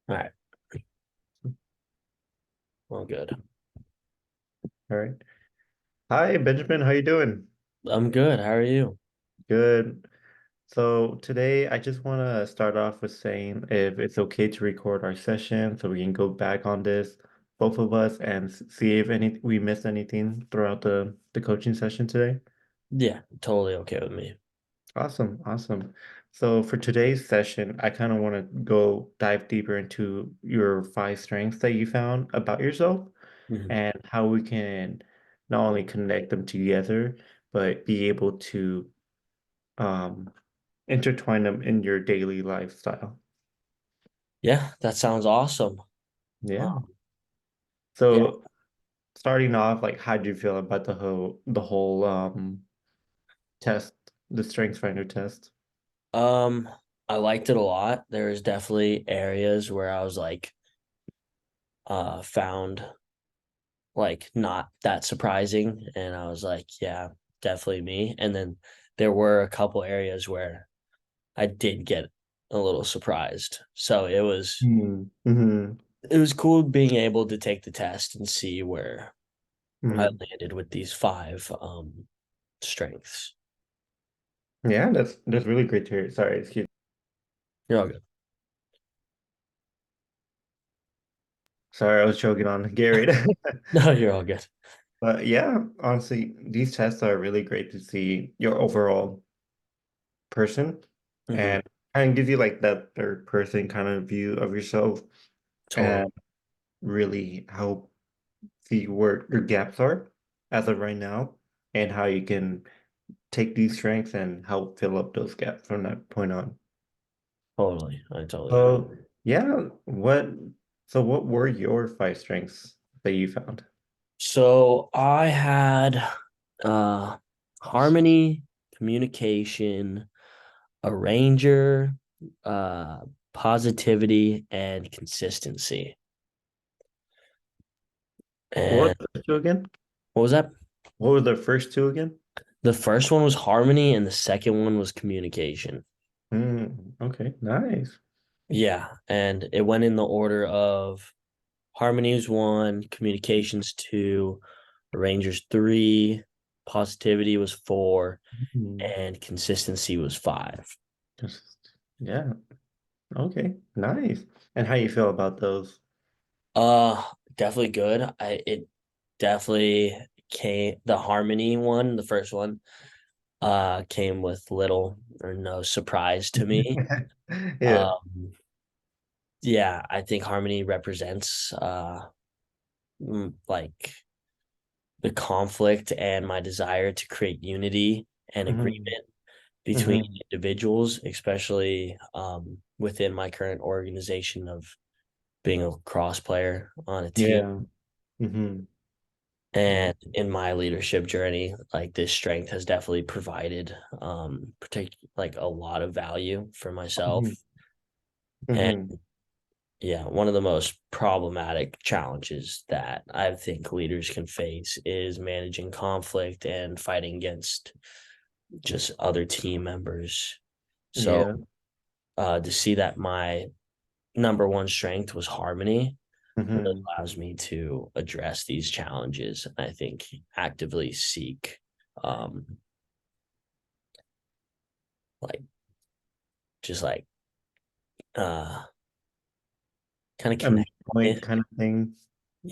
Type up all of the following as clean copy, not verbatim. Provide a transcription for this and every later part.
All right. Well, good. All right. Hi, Benjamin. How you doing? I'm good. How are you? Good. So today I just want to start off with saying if it's okay to record our session so we can go back on this, both of us, and see if any we missed anything throughout the coaching session today. Yeah, totally okay with me. Awesome, awesome. So for today's session, I kind of want to go dive deeper into your five strengths that you found about yourself Mhm. and how we can not only connect them together, but be able to um, intertwine them in your daily lifestyle. Yeah, that sounds awesome. Yeah. Um, yeah. So starting off, like, how do you feel about the whole test, the Strengths Finder test? Um, I liked it a lot. There was definitely areas where I was found like not that surprising, and I was like, yeah, definitely me. And then there were a couple areas where I did get a little surprised. So Mm-hmm. it was cool being able to take the test and see where I Hmm. landed with these five strengths. Yeah, that's really great to hear. Sorry, excuse. You're all good. Sorry, I was choking on Gatorade. No, you're all good. But yeah, honestly, these tests are really great to see your overall person Hmm. and kind of gives you like that third person kind of view of yourself Totally, and really help see where your gaps are as of right now and how you can take these strengths and help fill up those gaps from that point on. totally. I totally agree. So yeah, what were your five strengths that you found? So I had uh harmony, communication, arranger, uh positivity, and consistency. What were And the first two again? what was that? What were the first two again? The first one was harmony and the second one was communication. Okay, nice. Yeah, and it went in the order of harmony is one, communications two, arrangers three, positivity was four, Hmm. and consistency was five. Just yeah. Okay, nice. And how you feel about those? Uh, Definitely good. It definitely came the harmony one, the first one, came with little or no surprise to me. Yeah. Um, yeah, I think harmony represents like the conflict and my desire to create unity and Hmm. agreement between Hmm. individuals, especially within my current organization of being a cross player on a team. Yeah. Hmm. And in my leadership journey, like this strength has definitely provided like a lot of value for myself. Hmm. And Hmm. yeah, one of the most problematic challenges that I think leaders can face is managing conflict and fighting against just other team members. So Yeah. to see that my number one strength was harmony really Hmm. allows me to address these challenges. I think actively seek um like just like uh kind of A connect point with. kind of thing.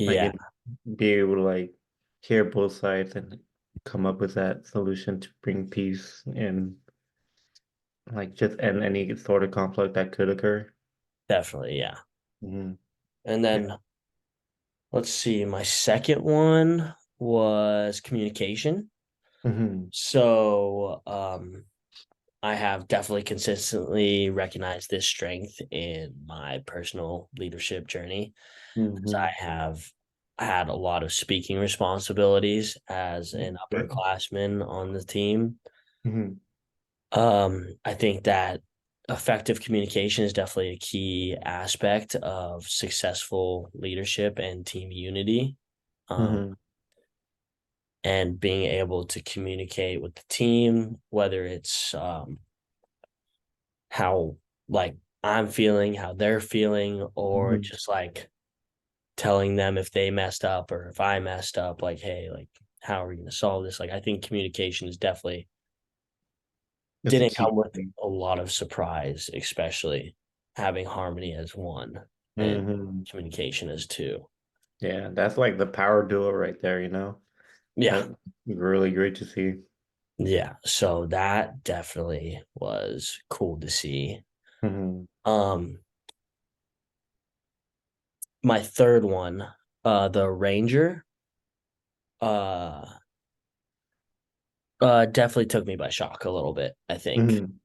Like Yeah, it, be able to like hear both sides and come up with that solution to bring peace and like just end any sort of conflict that could occur. definitely, yeah. Hmm. And Yeah. then let's see, my second one was communication. Hmm. So I have definitely consistently recognized this strength in my personal leadership journey. I Hmm. have had a lot of speaking responsibilities as an Yeah. upperclassman on the team. Hmm. I think that effective communication is definitely a key aspect of successful leadership and team unity. Um, Hmm. and being able to communicate with the team, whether it's how like I'm feeling, how they're feeling, or Mhm. just like telling them if they messed up or if I messed up, like, hey, like, how are we going to solve this? Like, I think communication is definitely That's a didn't key come with thing. a lot of surprise, especially having harmony as one and Mhm. communication as two. Yeah, that's like the power duo right there, you know? Yeah. That's really great to see. Yeah. So that definitely was cool to see. Mhm. Um, my third one, the Ranger, uh, definitely took me by shock a little bit, I think. Mhm.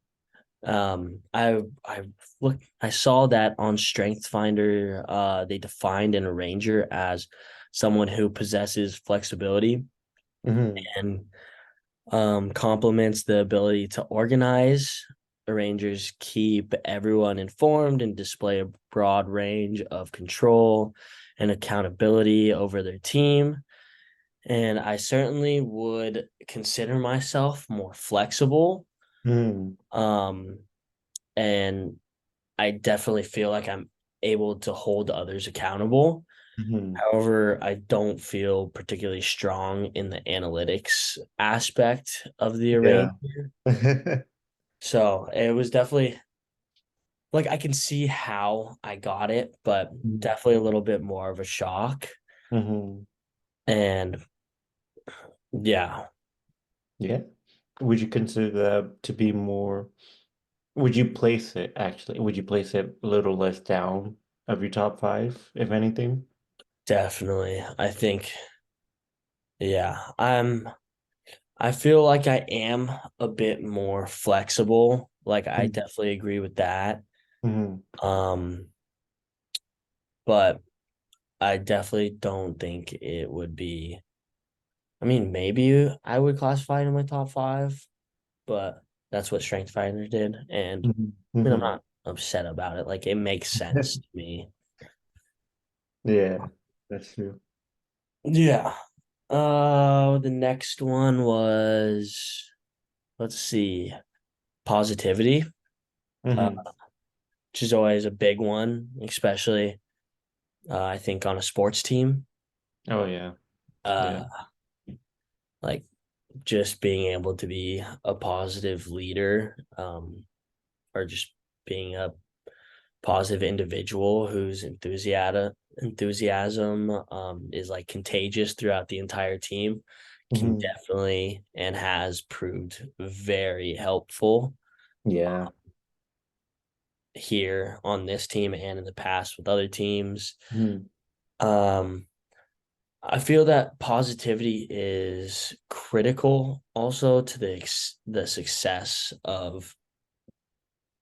I saw that on Strength Finder, they defined an Ranger as someone who possesses flexibility Mhm. and complements the ability to organize. The Rangers keep everyone informed and display a broad range of control and accountability over their team. And I certainly would consider myself more flexible. Mhm. Um, and I definitely feel like I'm able to hold others accountable. Mhm. However, I don't feel particularly strong in the analytics aspect of the Yeah. arranger. So it was definitely like I can see how I got it, but definitely a little bit more of a shock. Mhm. And yeah, Yeah. Would you consider that to be more, would you place it actually, would you place it a little less down of your top five, if anything? definitely. I think, yeah, I feel like I am a bit more flexible. Like I Mhm. definitely agree with that. Mhm. Um, but I definitely don't think it would be. I mean, maybe I would classify it in my top five, but that's what Strength Finder did, and Mhm. I mean, I'm Mhm. not upset about it. Like it makes sense to me. Yeah, that's true. Yeah. The next one was, let's see, positivity, uh, Mhm. which is always a big one, especially I think on a sports team. Oh yeah. Uh, Yeah. like just being able to be a positive leader, or just being a positive individual whose enthusiasm is like contagious throughout the entire team can Mhm. definitely and has proved very helpful Yeah. here on this team and in the past with other teams. Mhm. um I feel that positivity is critical also to the success of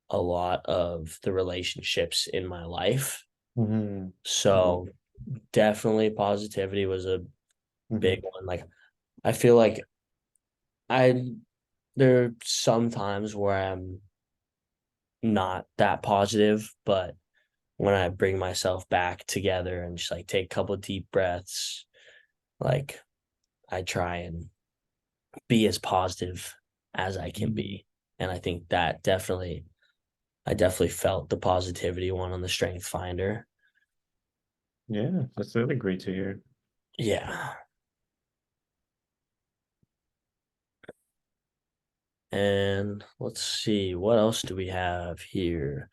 a lot of the relationships in my life. Mhm. Yeah. So definitely positivity was a big Mhm. one. Like I feel like I there are some times where I'm not that positive, but when I bring myself back together and just like take a couple deep breaths, like I try and be as positive as I can Mhm. be. And I think that I definitely felt the positivity one on the Strength Finder. Yeah, that's really great to hear. Yeah. And let's see, what else do we have here?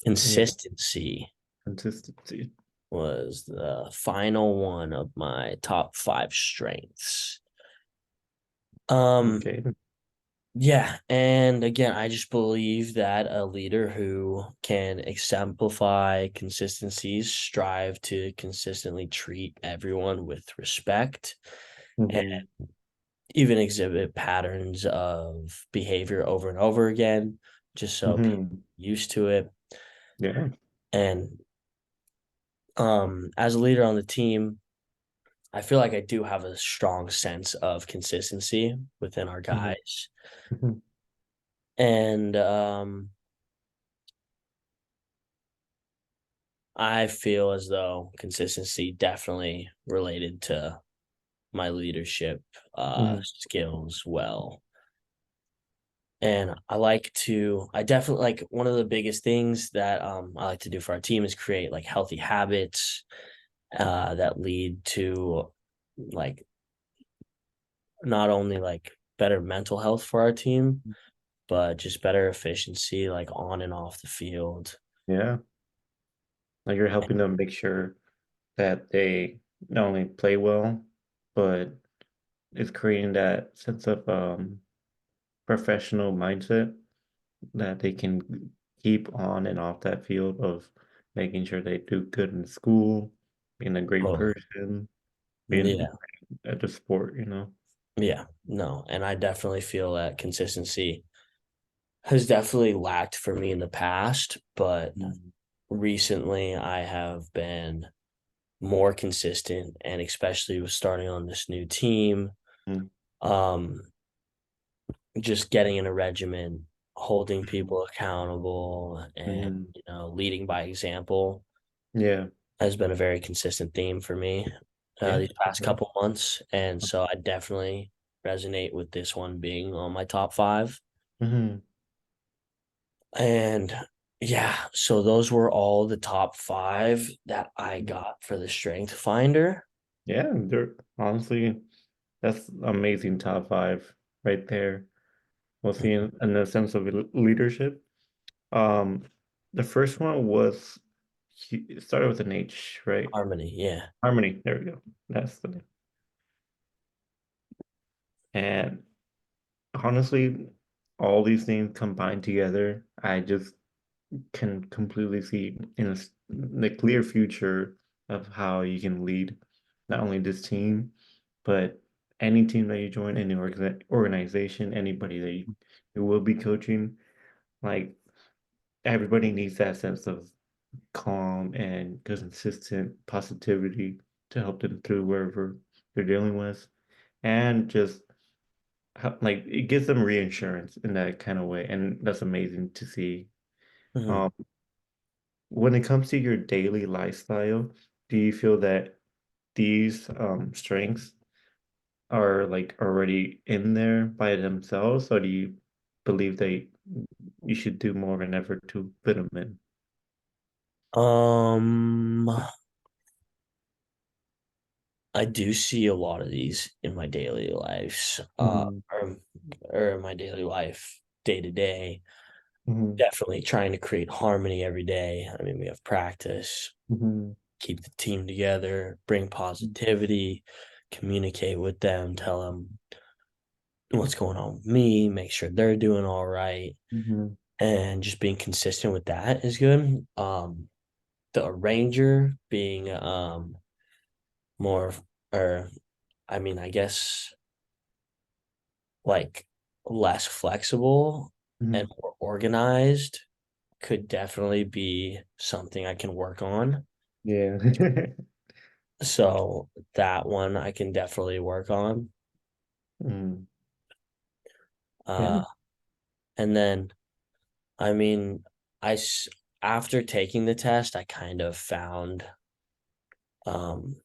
Yeah, Consistency consistency. was the final one of my top five strengths. Um, Okay. yeah, and again, I just believe that a leader who can exemplify consistencies, strive to consistently treat everyone with respect, and Mhm. even exhibit patterns of behavior over and over again, just so people Mhm. are used to it. Yeah. And as a leader on the team, I feel like I do have a strong sense of consistency within our Mhm. guys. Mhm. And I feel as though consistency definitely related to my leadership Mhm. skills well. And I definitely like one of the biggest things that I like to do for our team is create like healthy habits that lead to like not only like better mental health for our team, but just better efficiency like on and off the field. Yeah, like you're helping them make sure that they not only play well, but it's creating that sense of professional mindset that they can keep on and off that field of making sure they do good in school, being a great Oh, person, being yeah. at the sport, you know? Yeah. No. And I definitely feel that consistency has definitely lacked for me in the past, but Mm, recently I have been more consistent and especially with starting on this new team, mm, um, just getting in a regimen, holding people accountable and, mm, leading by example yeah, has been a very consistent theme for me yeah. these past couple months. And so I definitely resonate with this one being on my top five. Mhm, And yeah, so those were all the top five that I mm. got for the strength finder. Yeah, they're honestly, that's amazing top five right there. We'll see in the sense of leadership. Um, the first one was it started with an H, right? Harmony, yeah. Harmony. There we go. That's the name. And honestly, all these things combined together, I just can completely see in the clear future of how you can lead not only this team, but any team that you join, any organization, anybody that you will be coaching. Like everybody needs that sense of calm and consistent positivity to help them through wherever they're dealing with, and just like it gives them reinsurance in that kind of way, and that's amazing to see. Mhm. Um, when it comes to your daily lifestyle, do you feel that these strengths are like already in there by themselves, or do you believe they you should do more of an effort to fit them in? Um, I do see a lot of these in my daily lives, Hmm. or in my daily life, day to day. Hmm. Definitely trying to create harmony every day. I mean, we have practice, Hmm. keep the team together, bring positivity, communicate with them, tell them what's going on with me, make sure they're doing all right, Hmm. and just being consistent with that is good. The arranger being more or I mean, I guess like less flexible and Hmm. more organized could definitely be something I can work on. Yeah. So that one I can definitely work on. Mm. Yeah. Uh, and then I mean, I s- after taking the test, I kind of found um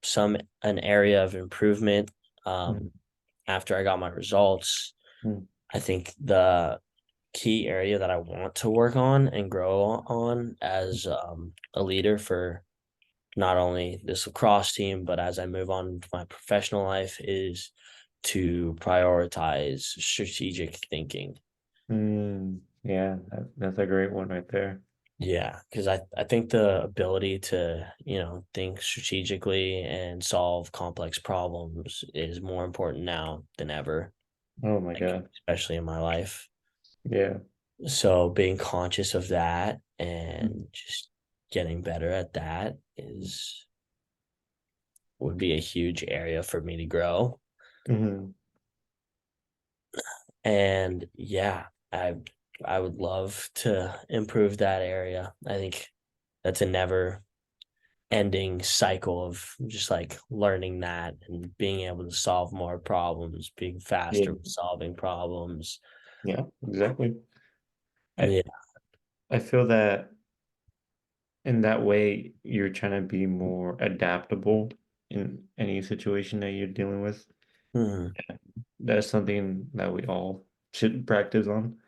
some an area of improvement. Mm. After I got my results, Mm. I think the key area that I want to work on and grow on as a leader for not only this lacrosse team, but as I move on to my professional life is to prioritize strategic thinking. Mm. Yeah, that's a great one right there. Yeah, because I think the ability to, think strategically and solve complex problems is more important now than ever, Oh my like God. especially in my life. Yeah. So being conscious of that Mm. and just getting better at that is would be a huge area for me to grow. Hmm. And yeah, I would love to improve that area. I think that's a never ending cycle of just like learning that and being able to solve more problems, being Yeah. faster with solving problems. Yeah, exactly. I Yeah. I feel that in that way you're trying to be more adaptable in any situation that you're dealing with. Mhm. That's something that we all should practice on.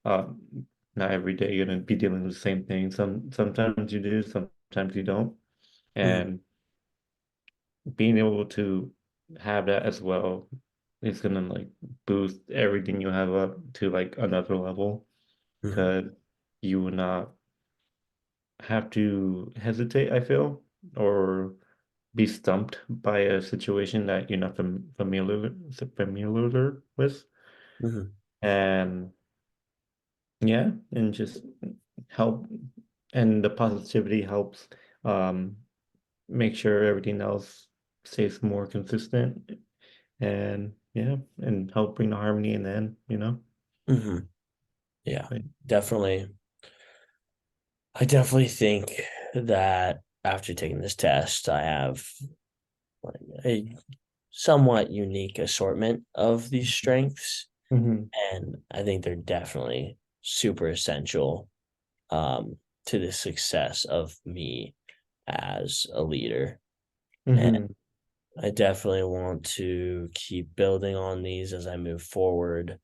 Not every day you're gonna be dealing with the same thing. Sometimes you do, sometimes you don't. Mhm, And being able to have that as well is gonna like boost everything you have up to like another level mhm, because you will not have to hesitate, I feel, or be stumped by a situation that you're not familiar with. mhm, And yeah, and just help, and the positivity helps um make sure everything else stays more consistent, and yeah, and help bring the harmony in the end. mhm. Yeah, But, definitely. I definitely think that after taking this test, I have like a somewhat unique assortment of these strengths, mhm, and I think they're definitely super essential to the success of me as a leader. And mhm, I definitely want to keep building on these as I move forward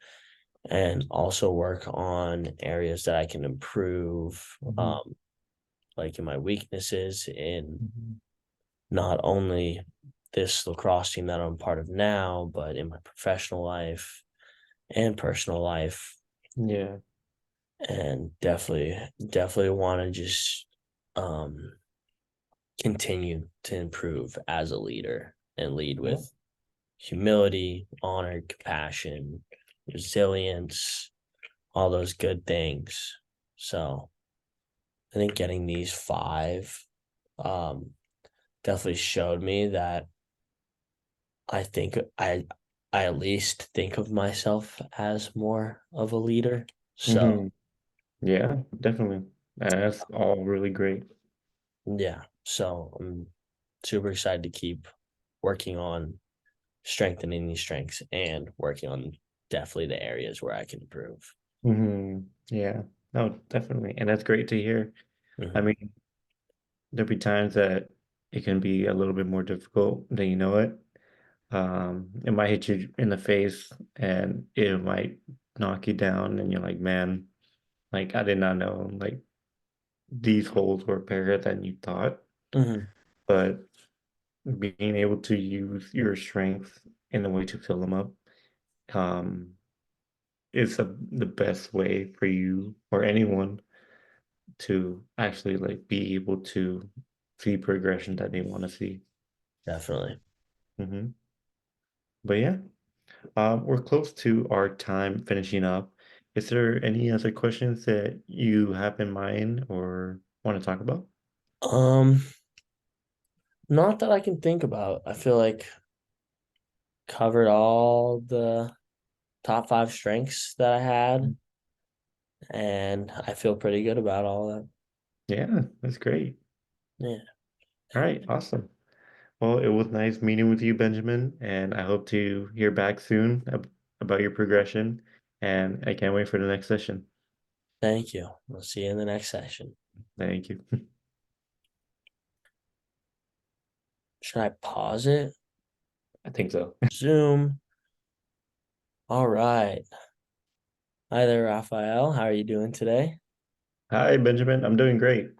and also work on areas that I can improve, mhm, like in my weaknesses in mhm. not only this lacrosse team that I'm part of now, but in my professional life and personal life. Yeah. And definitely want to just um continue to improve as a leader and lead Yeah. with humility, honor, compassion, resilience, all those good things. So I think getting these five um, definitely showed me that I think I at least think of myself as more of a leader. So Mhm. Yeah, definitely. That's all really great. yeah, so I'm super excited to keep working on strengthening these strengths and working on definitely the areas where I can improve. Yeah. No, definitely. And that's great to hear. I Mhm. mean, there'll be times that it can be a little bit more difficult than you know it. It might hit you in the face and it might knock you down and you're like, man, like I did not know like these holes were bigger than you thought. Mhm. But being able to use your strength in a way to fill them up, um, is the best way for you or anyone to actually like be able to see progression that they want to see. Definitely. Hmm. But yeah, we're close to our time finishing up. Is there any other questions that you have in mind or want to talk about? Um, Not that I can think about. I feel like covered all the top five strengths that I had, and I feel pretty good about all that. Yeah, that's great. Yeah. All right, awesome. Well, it was nice meeting with you, Benjamin, and I hope to hear back soon about your progression. And I can't wait for the next session. Thank you. We'll see you in the next session. Thank you. Should I pause it? I think so. Zoom. All right. Hi there, Raphael. How are you doing today? Hi, Benjamin. I'm doing great.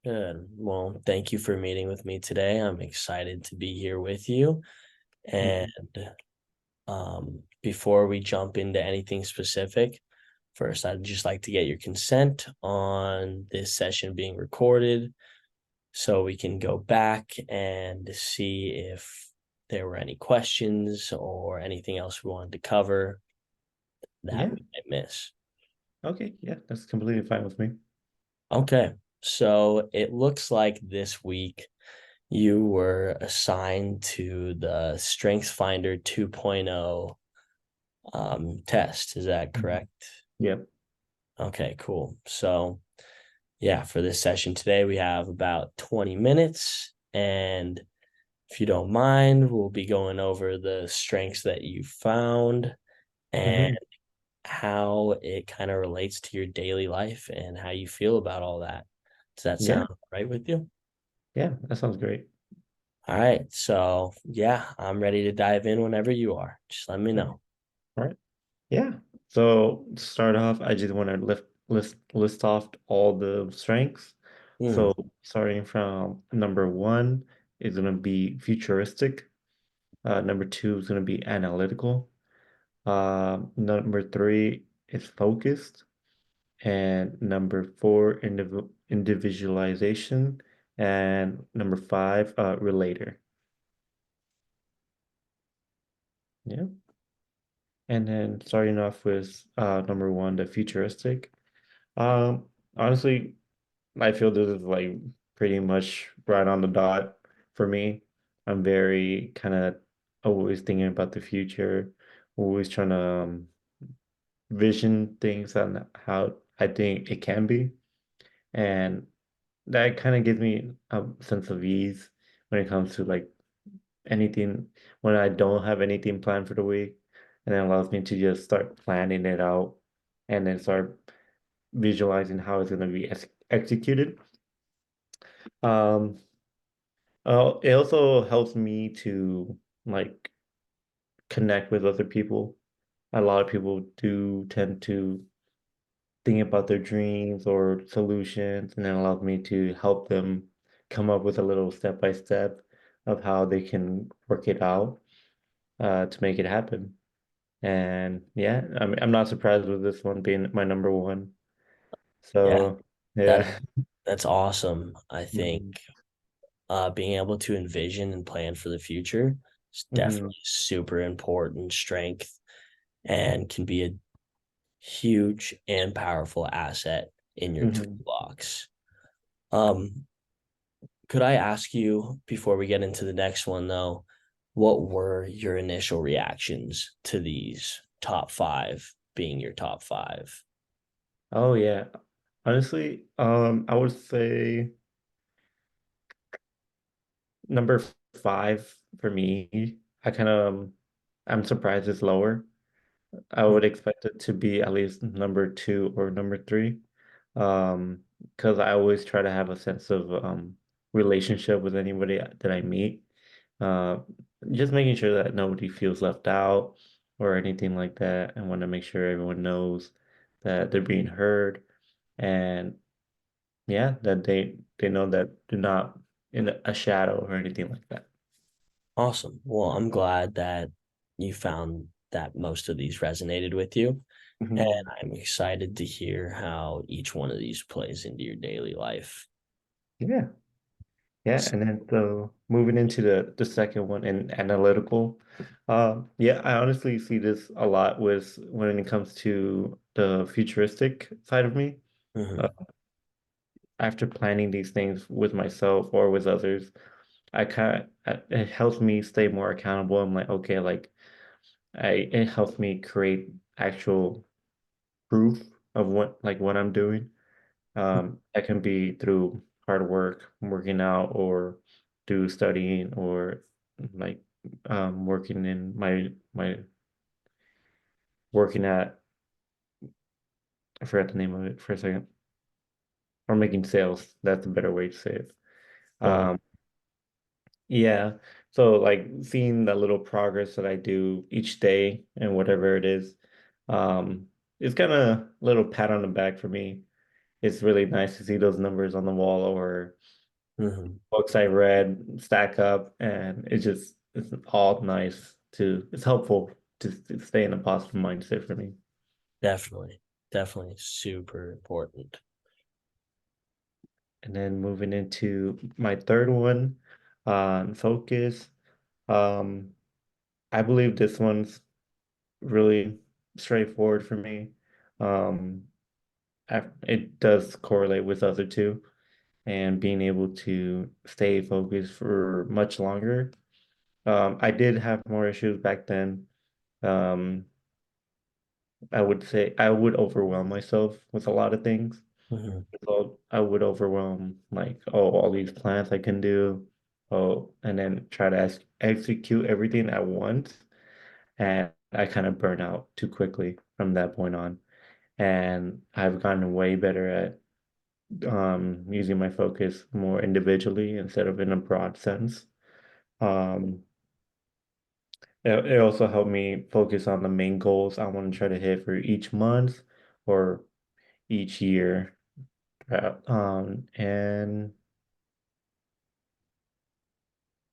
Good. Well, thank you for meeting with me today. I'm excited to be here with you. And Mhm. before we jump into anything specific, first, I'd just like to get your consent on this session being recorded so we can go back and see if there were any questions or anything else we wanted to cover that Yeah. we might miss. Okay. Yeah, that's completely fine with me. Okay. So it looks like this week you were assigned to the Strengths Finder 2.0 test. Is that Mhm. correct? Yep. Okay, cool. So, yeah, for this session today, we have about 20 minutes. And if you don't mind, we'll be going over the strengths that you found and Hmm. how it kind of relates to your daily life and how you feel about all that. Does that Yeah. sound right with you? Yeah, that sounds great. All right. So, yeah, I'm ready to dive in whenever you are. Just let me Okay. know. All right. Yeah. So to start off, I just want to list off all the strengths. So Mhm. starting from number one is going to be futuristic. Number two is going to be analytical. Number three is focused. And number four, individualization. And number five, relator. Yeah. And then starting off with number one, the futuristic. Um, Honestly, I feel this is like pretty much right on the dot for me. I'm very kind of always thinking about the future, always trying to vision things and how I think it can be. And that kind of gives me a sense of ease when it comes to like anything, when I don't have anything planned for the week. And it allows me to just start planning it out and then start visualizing how it's going to be executed. Um, it also helps me to like connect with other people. A lot of people do tend to think about their dreams or solutions, and it allows me to help them come up with a little step by step of how they can work it out to make it happen. And yeah, I'm not surprised with this one being my number one. Yeah, So that yeah. that's awesome. I think Mhm. being able to envision and plan for the future is Mhm. definitely super important strength and can be a huge and powerful asset in your Mhm. toolbox. Um, could I ask you before we get into the next one though, what were your initial reactions to these top five being your top five? Oh yeah. Honestly, I would say number five for me. I kind of I'm surprised it's lower. I would expect it to be at least number two or number three. Because I always try to have a sense of relationship with anybody that I meet. Uh, just making sure that nobody feels left out or anything like that. I want to make sure everyone knows that they're being heard and yeah, that they know that they're not in a shadow or anything like that. Awesome. Well, I'm glad that you found that most of these resonated with you. And Mhm. I'm excited to hear how each one of these plays into your daily life. Yeah. Yeah, and then so moving into the second one in analytical, yeah, I honestly see this a lot with when it comes to the futuristic side of me. Uh, Mhm. After planning these things with myself or with others, I kind of it helps me stay more accountable. I'm like, okay, like it helps me create actual proof of what I'm doing. That can be through hard work, working out, or through studying, or like working in my working at I forgot the name of it for a second, or making sales. That's a better way to say it. Uh-huh. Um, yeah. So like seeing the little progress that I do each day and whatever it is, it's kind of a little pat on the back for me. It's really nice to see those numbers on the wall or Mhm. books I read stack up, and it's all nice to it's helpful to stay in a positive mindset for me. Definitely. Definitely super important. And then moving into my third one, on focus. Um, I believe this one's really straightforward for me. Um, it does correlate with other two, and being able to stay focused for much longer. I did have more issues back then. Um, I would say I would overwhelm myself with a lot of things. Mhm. So I would overwhelm like, oh, all these plans I can do. Oh, and then try to execute everything at once. And I kind of burn out too quickly from that point on. And I've gotten way better at using my focus more individually instead of in a broad sense. Um, it also helped me focus on the main goals I want to try to hit for each month or each year. And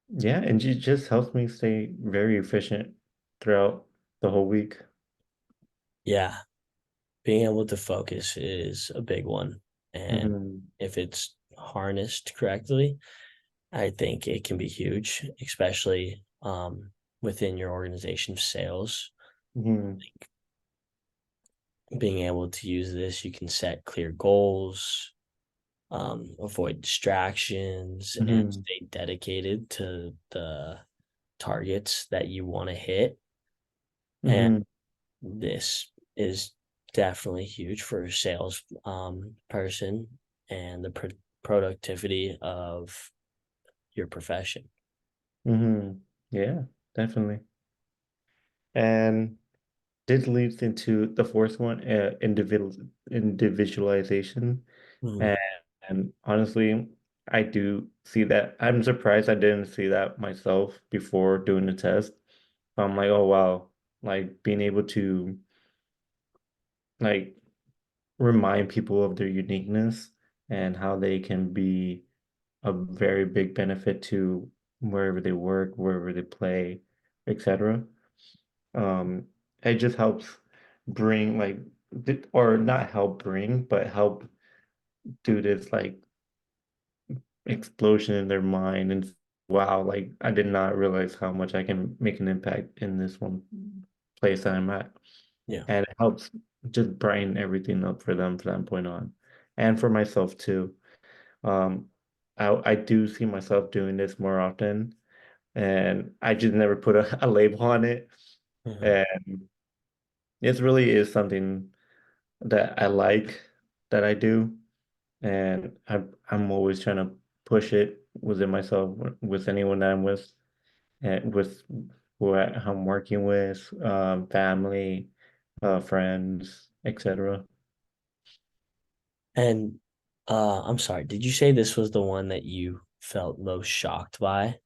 yeah, and it just helps me stay very efficient throughout the whole week. Yeah, being able to focus is a big one. And Hmm. if it's harnessed correctly, I think it can be huge, especially within your organization sales. Hmm. Being able to use this, you can set clear goals, avoid distractions, and Hmm. stay dedicated to the targets that you want to hit. And Hmm. this is definitely huge for a sales person and the productivity of your profession. Hmm. Yeah, definitely. And this leads into the fourth one, individualization. Mhm. And, and honestly, I do see that. I'm surprised I didn't see that myself before doing the test. I'm like, oh wow, like being able to like remind people of their uniqueness and how they can be a very big benefit to wherever they work, wherever they play, etc. Um, it just helps bring like or not help bring, but help do this like explosion in their mind and wow, like I did not realize how much I can make an impact in this one place that I'm at. Yeah. And it helps just brighten everything up for them from that point on. And for myself too. Um, I do see myself doing this more often and I just never put a label on it. Mhm. And it really is something that I like that I do. And I'm always trying to push it within myself, with anyone that I'm with, and with who I'm working with, family, friends, etc. And I'm sorry, did you say this was the one that you felt most shocked by?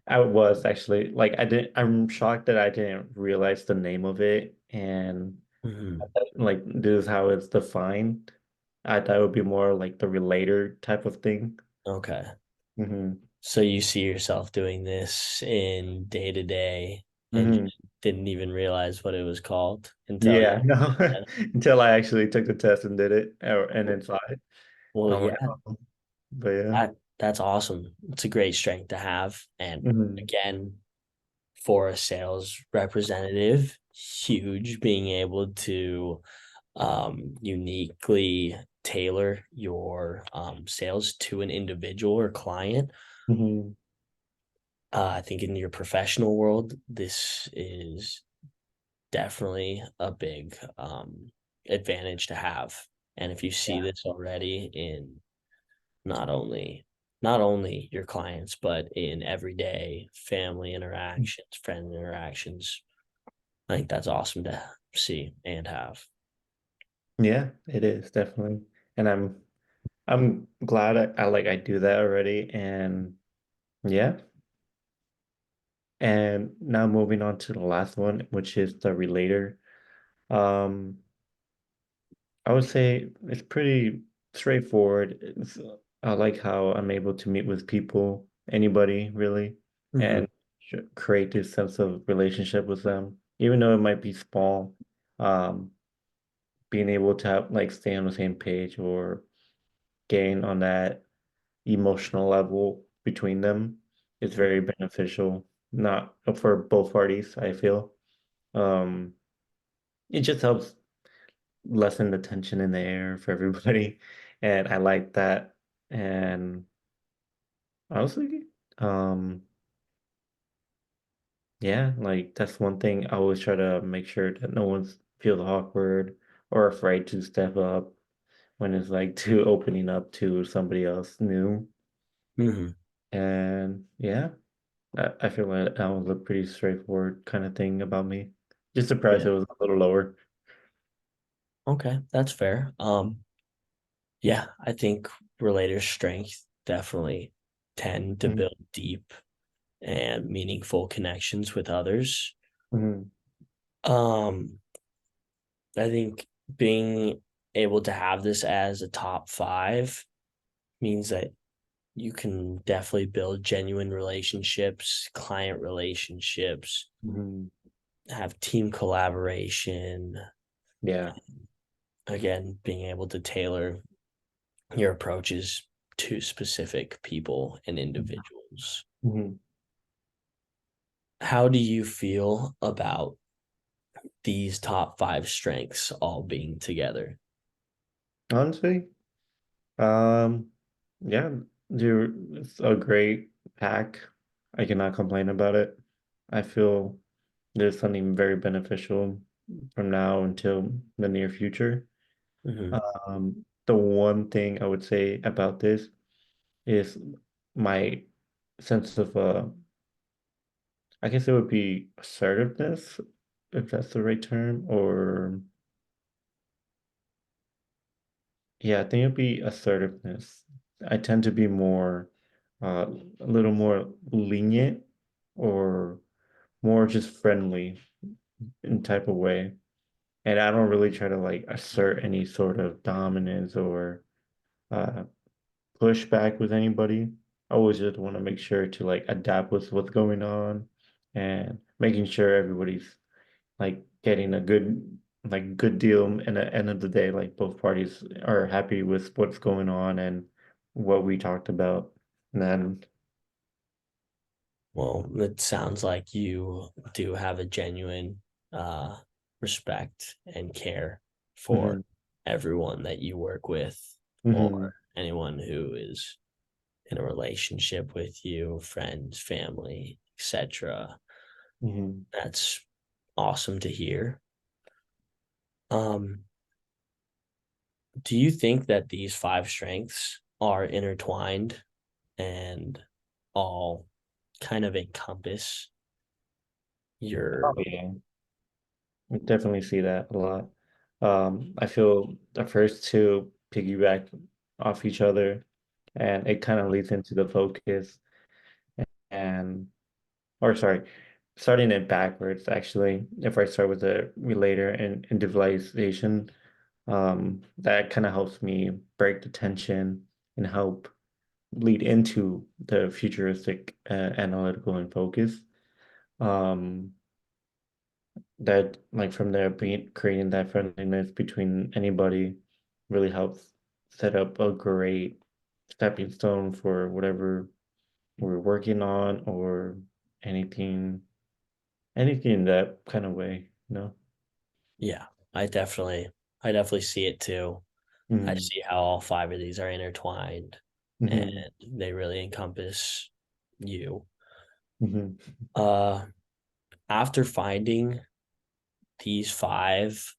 I was actually like I'm shocked that I didn't realize the name of it and Mhm. like this is how it's defined. I thought it would be more like the relator type of thing. Okay. Hmm. So you see yourself doing this in day to day and Hmm. just didn't even realize what it was called until Yeah, you. no, until I actually took the test and did it, and then saw it. Well, I'm yeah, like, oh, but yeah. that's awesome. It's a great strength to have. And Hmm. again, for a sales representative, huge being able to uniquely tailor your sales to an individual or client. Hmm. I think in your professional world, this is definitely a big advantage to have. And if you see Yeah. this already in not only not only your clients, but in everyday family interactions, friend interactions, I think that's awesome to see and have. Yeah, it is definitely. And I'm glad I do that already. And yeah. And now moving on to the last one, which is the relator. Um, I would say it's pretty straightforward. I like how I'm able to meet with people, anybody really, Mhm. and create this sense of relationship with them, even though it might be small. Um, Being able to have, like stay on the same page or gain on that emotional level between them is very beneficial, not for both parties, I feel. Um, it just helps lessen the tension in the air for everybody. And I like that. And honestly, um, yeah, like that's one thing I always try to make sure that no one's feels awkward or afraid to step up when it's like to opening up to somebody else new. Mhm. And yeah, I feel like that was a pretty straightforward kind of thing about me. Just surprised Yeah. it was a little lower. Okay, that's fair. Yeah, I think relator strength definitely tend to Mhm. build deep and meaningful connections with others. Mhm. Um, I think being able to have this as a top five means that you can definitely build genuine relationships, client relationships, Mhm. have team collaboration. Yeah. Again, being able to tailor your approaches to specific people and individuals. Mhm. How do you feel about these top five strengths all being together? Honestly, um, yeah, it's a great pack. I cannot complain about it. I feel there's something very beneficial from now until the near future. Mm-hmm. The one thing I would say about this is my sense of I guess it would be assertiveness, if that's the right term, or yeah, I think it'd be assertiveness. I tend to be more, a little more lenient or more just friendly in type of way. And I don't really try to like assert any sort of dominance or uh, push back with anybody. I always just want to make sure to like adapt with what's going on and making sure everybody's like getting a good deal, and at the end of the day like both parties are happy with what's going on and what we talked about. And then Well, it sounds like you do have a genuine uh, respect and care for mhm, everyone that you work with or mhm, anyone who is in a relationship with you, friends, family, etc. mhm. That's awesome to hear. Um, do you think that these five strengths are intertwined and all kind of encompass Oh your yeah, I definitely see that a lot. I feel the first two piggyback off each other, and it kind of leads into the focus and or sorry, starting it backwards actually. If I start with the relator and individualization, that kind of helps me break the tension and help lead into the futuristic analytical and focus. Um, that like from there being creating that friendliness between anybody really helps set up a great stepping stone for whatever we're working on or anything anything in that kind of way, you know? yeah, I definitely I definitely see it too. I Mm-hmm. see how all five of these are intertwined and Mm-hmm. they really encompass you. Mm-hmm. Uh after finding these five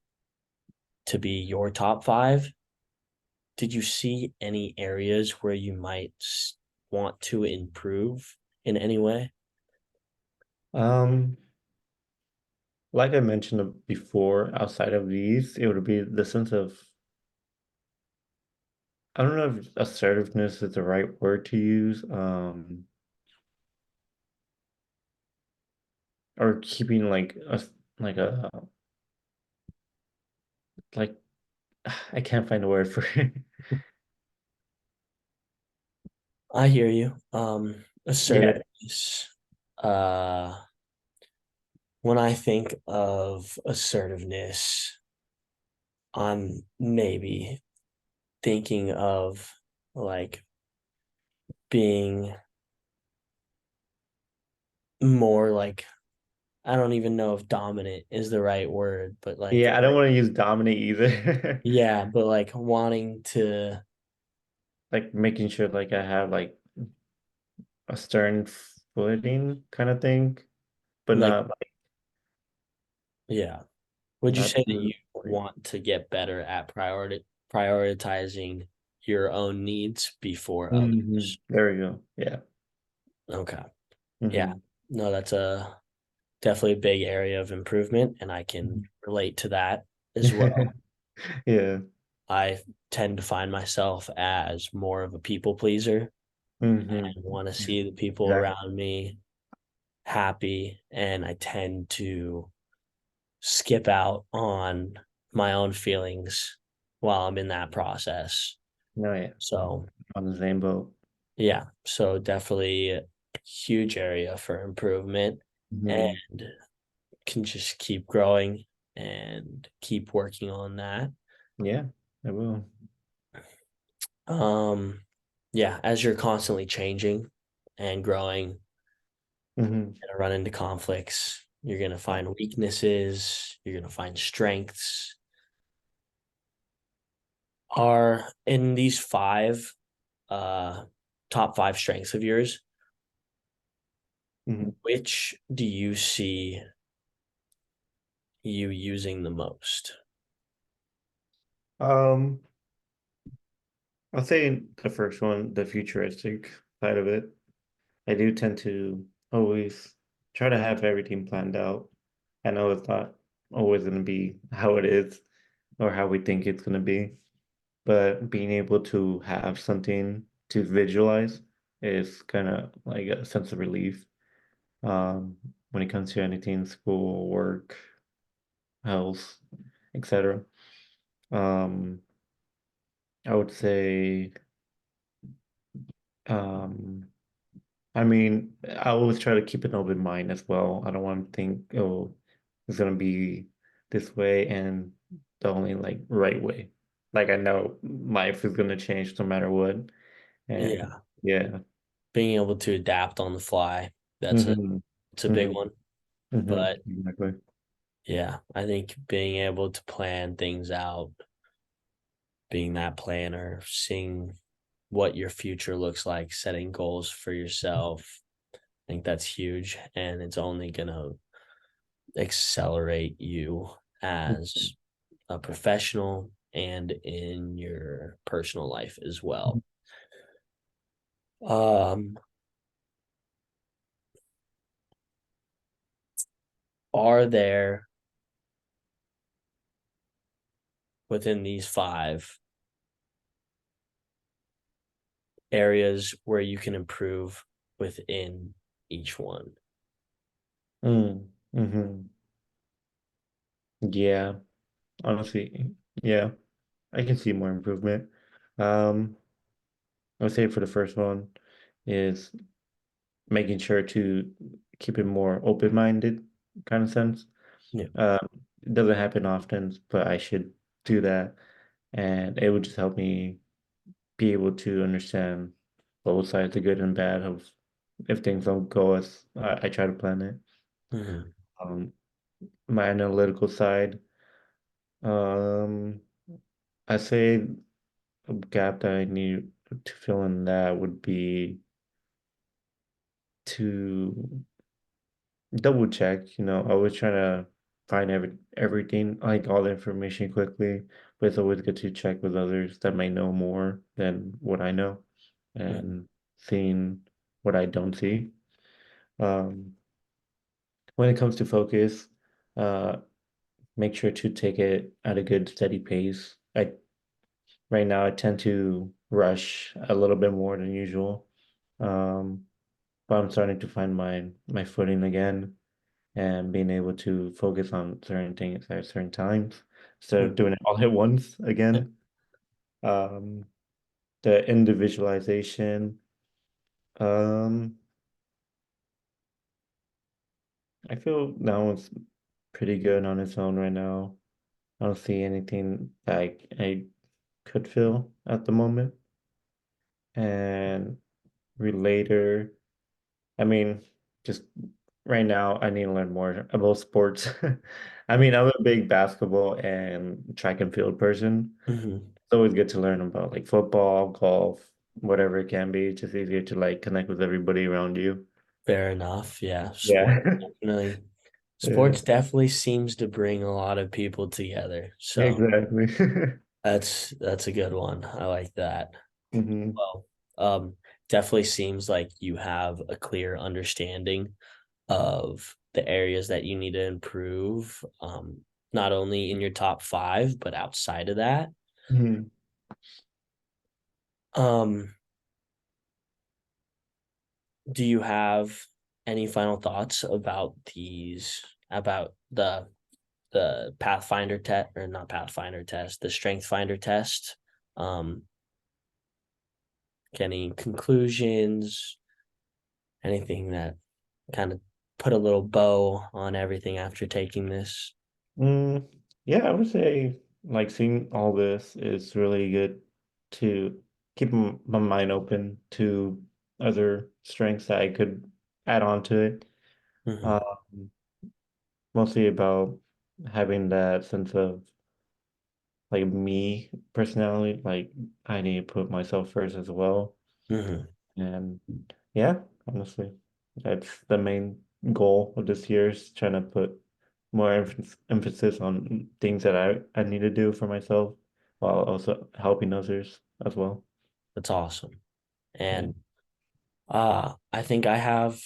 to be your top five, did you see any areas where you might want to improve in any way? Um, like I mentioned before, outside of these, it would be the sense of, I don't know if assertiveness is the right word to use, or keeping like a like I can't find a word for it. I hear you. Yeah. Assertiveness. Uh, when I think of assertiveness, I'm maybe thinking of like being more like I don't even know if dominant is the right word, but like Yeah, I don't want to use dominate either. yeah, but like wanting to Like making sure like I have like a stern footing kind of thing, but like yeah. Would you not say that too you want to get better at prioritizing your own needs before Mhm. others? There we go. Yeah. Okay. Yeah. Hmm. No, that's a definitely a big area of improvement, and I can relate to that as well. Yeah. I tend to find myself as more of a people pleaser Hmm. and want to Yeah. see the people Exactly. around me. happy, and I tend to skip out on my own feelings while I'm in that process. No, yeah, So, on the same boat. yeah, so definitely a huge area for improvement, Mhm. and can just keep growing and keep working on that. Yeah, I will. Um, yeah, as you're constantly changing and growing, Mhm. you're gonna run into conflicts. You're gonna find weaknesses. You're gonna find strengths. Are in these five top five strengths of yours, Mhm. which do you see you using the most? Um, I'll say the first one, the futuristic side of it. I do tend to always try to have everything planned out. I know it's not always going to be how it is or how we think it's going to be, but being able to have something to visualize is kind of like a sense of relief. When it comes to anything, school, work, health, etc. Um, I would say, um, I mean, I always try to keep an open mind as well. I don't want to think, oh, it's gonna be this way and the only like right way. Like I know life is gonna change no matter what. And Yeah, yeah. being able to adapt on the fly. That's a Hmm. it's a big Hmm. one. Hmm. But Exactly. yeah, I think being able to plan things out, being that planner, seeing what your future looks like, setting goals for yourself, I think that's huge. And it's only gonna accelerate you as a professional and in your personal life as well. Um, are there within these five areas where you can improve within each one? Mm. Hmm. Yeah. Honestly, yeah. I can see more improvement. Um, I would say for the first one is making sure to keep it more open-minded kind of sense. Yeah. Um, it doesn't happen often, but I should do that. And it would just help me be able to understand both sides, the good and bad of if things don't go as I try to plan it. Mhm. Um, my analytical side, um, I say a gap that I need to fill in that would be to double check, always trying to find everything, like all the information quickly, but it's always good to check with others that might know more than what I know Mhm. and seeing what I don't see. Um, when it comes to focus, uh, make sure to take it at a good steady pace. Right now I tend to rush a little bit more than usual. Um, but I'm starting to find my footing again and being able to focus on certain things at certain times instead of Mhm. doing it all at once again. Um, the individualization, um, I feel that one's pretty good on its own right now. I don't see anything that I could feel at the moment. And relater, I mean, just right now, I need to learn more about sports. I mean, I'm a big basketball and track and field person. Mhm. It's always good to learn about like football, golf, whatever it can be. It's just easier to like connect with everybody around you. Fair enough. Yeah. Yeah. Definitely. Yeah, Sports definitely seems to bring a lot of people together. So exactly. that's a good one. I like that. Hmm. Well, definitely seems like you have a clear understanding of the areas that you need to improve, not only in your top five, but outside of that. Hmm. Um, do you have any final thoughts about the Pathfinder test, or not Pathfinder test, the Strength Finder test? Um, any conclusions? Anything that kind of put a little bow on everything after taking this? Mm, yeah, I would say like seeing all this is really good to keep my mind open to other strengths that I could add on to it. Hmm. Um, Mostly about having that sense of like me personality, like I need to put myself first as well. Hmm. And yeah, honestly, that's the main goal of this year is trying to put more emphasis on things that I need to do for myself while also helping others as well. That's awesome. Yeah. And I think I have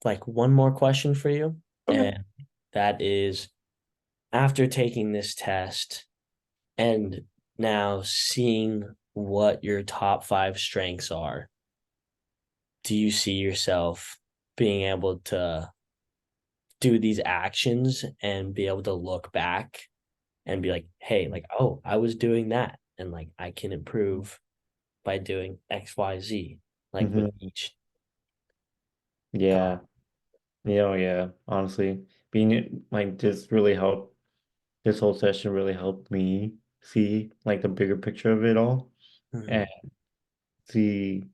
like one more question for you, Okay. and that is, after taking this test and now seeing what your top five strengths are, do you see yourself being able to do these actions and be able to look back and be like, hey, like, oh, I was doing that, and like I can improve by doing XYZ, like with Hmm. each Yeah. Yeah. Yeah. Honestly, being like just really helped. This whole session really helped me see like the bigger picture of it all and Mhm, see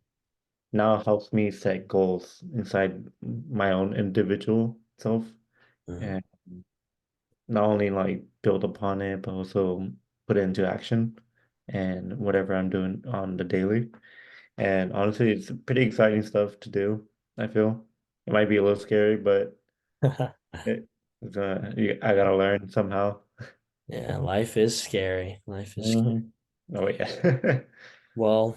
now it helps me set goals inside my own individual self mhm. and not only like build upon it, but also put it into action and whatever I'm doing on the daily. And honestly, it's pretty exciting stuff to do. I feel it might be a little scary, but I gotta learn somehow. Yeah, life is scary. Life is scary. Hmm. Oh yeah. Well,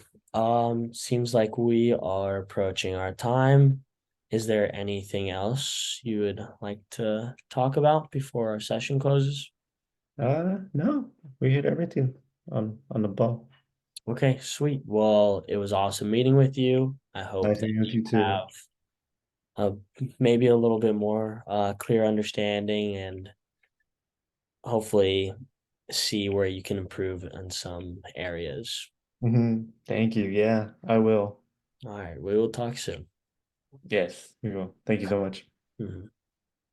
seems like we are approaching our time. Is there anything else you would like to talk about before our session closes? No, we hit everything on the ball. Okay, sweet. Well, it was awesome meeting with you. I hope Nice that meeting with you you too. have a maybe a little bit more clear understanding, and hopefully see where you can improve in some areas. Thank you. Yeah, I will. All right, we will talk soon. Yes, we will. Thank you so much. Mhm.